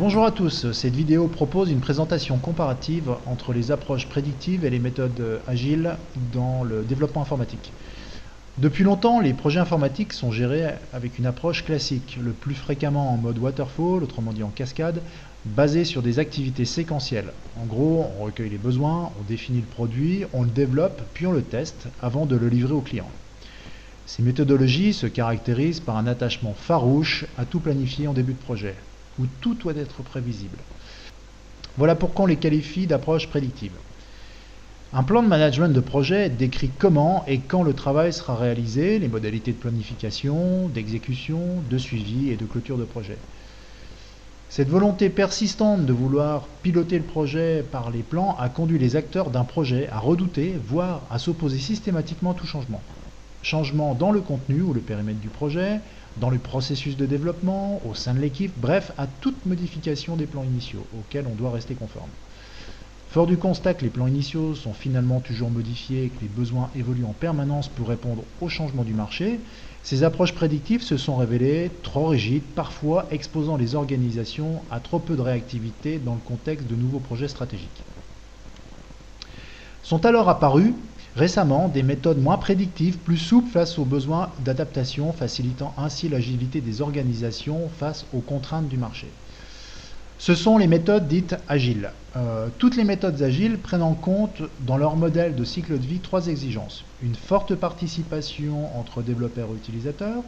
Bonjour à tous, cette vidéo propose une présentation comparative entre les approches prédictives et les méthodes agiles dans le développement informatique. Depuis longtemps, les projets informatiques sont gérés avec une approche classique, le plus fréquemment en mode waterfall, autrement dit en cascade, basée sur des activités séquentielles. En gros, on recueille les besoins, on définit le produit, on le développe, puis on le teste avant de le livrer au client. Ces méthodologies se caractérisent par un attachement farouche à tout planifier en début de projet, où tout doit être prévisible. Voilà pourquoi on les qualifie d'approche prédictive. Un plan de management de projet décrit comment et quand le travail sera réalisé, les modalités de planification, d'exécution, de suivi et de clôture de projet. Cette volonté persistante de vouloir piloter le projet par les plans a conduit les acteurs d'un projet à redouter, voire à s'opposer systématiquement à tout changement. Changement dans le contenu ou le périmètre du projet, dans le processus de développement, au sein de l'équipe, bref, à toute modification des plans initiaux, auxquels on doit rester conforme. Fort du constat que les plans initiaux sont finalement toujours modifiés et que les besoins évoluent en permanence pour répondre aux changements du marché, ces approches prédictives se sont révélées trop rigides, parfois exposant les organisations à trop peu de réactivité dans le contexte de nouveaux projets stratégiques. Sont alors apparues récemment des méthodes moins prédictives, plus souples face aux besoins d'adaptation, facilitant ainsi l'agilité des organisations face aux contraintes du marché. Ce sont les méthodes dites agiles. Toutes les méthodes agiles prennent en compte dans leur modèle de cycle de vie trois exigences. Une forte participation entre développeurs et utilisateurs,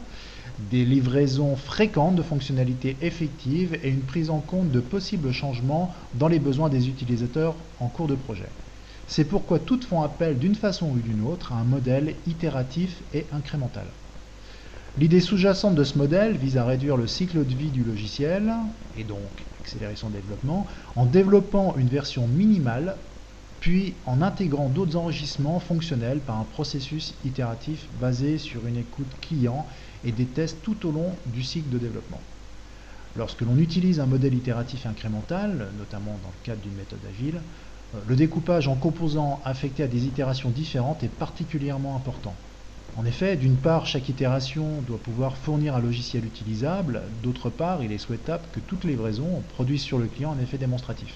des livraisons fréquentes de fonctionnalités effectives et une prise en compte de possibles changements dans les besoins des utilisateurs en cours de projet. C'est pourquoi toutes font appel d'une façon ou d'une autre à un modèle itératif et incrémental. L'idée sous-jacente de ce modèle vise à réduire le cycle de vie du logiciel, et donc accélérer son développement, en développant une version minimale, puis en intégrant d'autres enrichissements fonctionnels par un processus itératif basé sur une écoute client et des tests tout au long du cycle de développement. Lorsque l'on utilise un modèle itératif incrémental, notamment dans le cadre d'une méthode agile, le découpage en composants affectés à des itérations différentes est particulièrement important. En effet, d'une part, chaque itération doit pouvoir fournir un logiciel utilisable, d'autre part, il est souhaitable que toute livraison produise sur le client un effet démonstratif.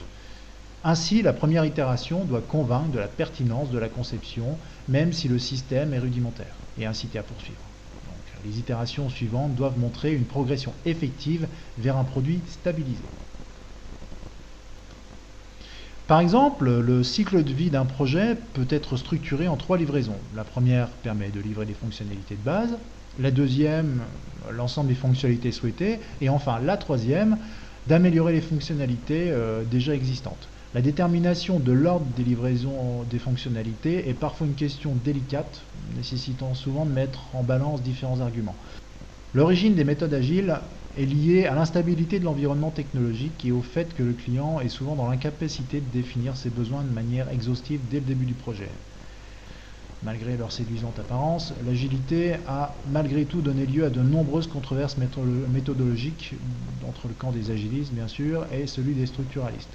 Ainsi, la première itération doit convaincre de la pertinence de la conception, même si le système est rudimentaire, et inciter à poursuivre. Donc, les itérations suivantes doivent montrer une progression effective vers un produit stabilisé. Par exemple, le cycle de vie d'un projet peut être structuré en trois livraisons. La première permet de livrer les fonctionnalités de base, la deuxième, l'ensemble des fonctionnalités souhaitées, et enfin la troisième, d'améliorer les fonctionnalités déjà existantes. La détermination de l'ordre des livraisons des fonctionnalités est parfois une question délicate, nécessitant souvent de mettre en balance différents arguments. L'origine des méthodes agiles est liée à l'instabilité de l'environnement technologique et au fait que le client est souvent dans l'incapacité de définir ses besoins de manière exhaustive dès le début du projet. Malgré leur séduisante apparence, l'agilité a malgré tout donné lieu à de nombreuses controverses méthodologiques entre le camp des agilistes bien sûr et celui des structuralistes.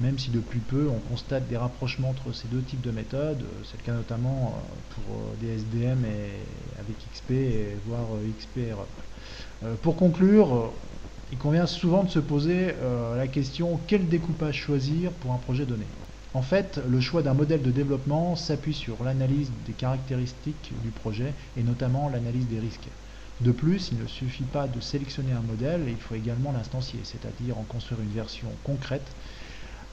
Même si depuis peu on constate des rapprochements entre ces deux types de méthodes, c'est le cas notamment pour des SDM et avec XP et voire XP et RUP. Pour conclure, il convient souvent de se poser la question quel découpage choisir pour un projet donné. En fait, le choix d'un modèle de développement s'appuie sur l'analyse des caractéristiques du projet et notamment l'analyse des risques. De plus, il ne suffit pas de sélectionner un modèle, il faut également l'instancier, c'est-à-dire en construire une version concrète,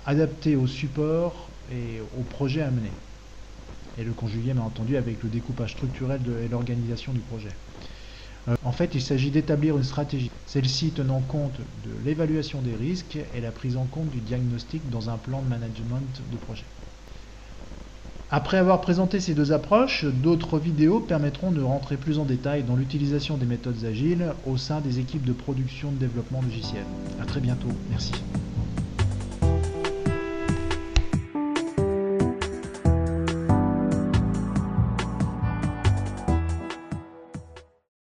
adaptée au support et au projet à mener. Et le conjuguer, bien entendu, avec le découpage structurel et l'organisation du projet. En fait, il s'agit d'établir une stratégie, celle-ci tenant compte de l'évaluation des risques et la prise en compte du diagnostic dans un plan de management de projet. Après avoir présenté ces deux approches, d'autres vidéos permettront de rentrer plus en détail dans l'utilisation des méthodes agiles au sein des équipes de production de développement logiciel. A très bientôt, merci.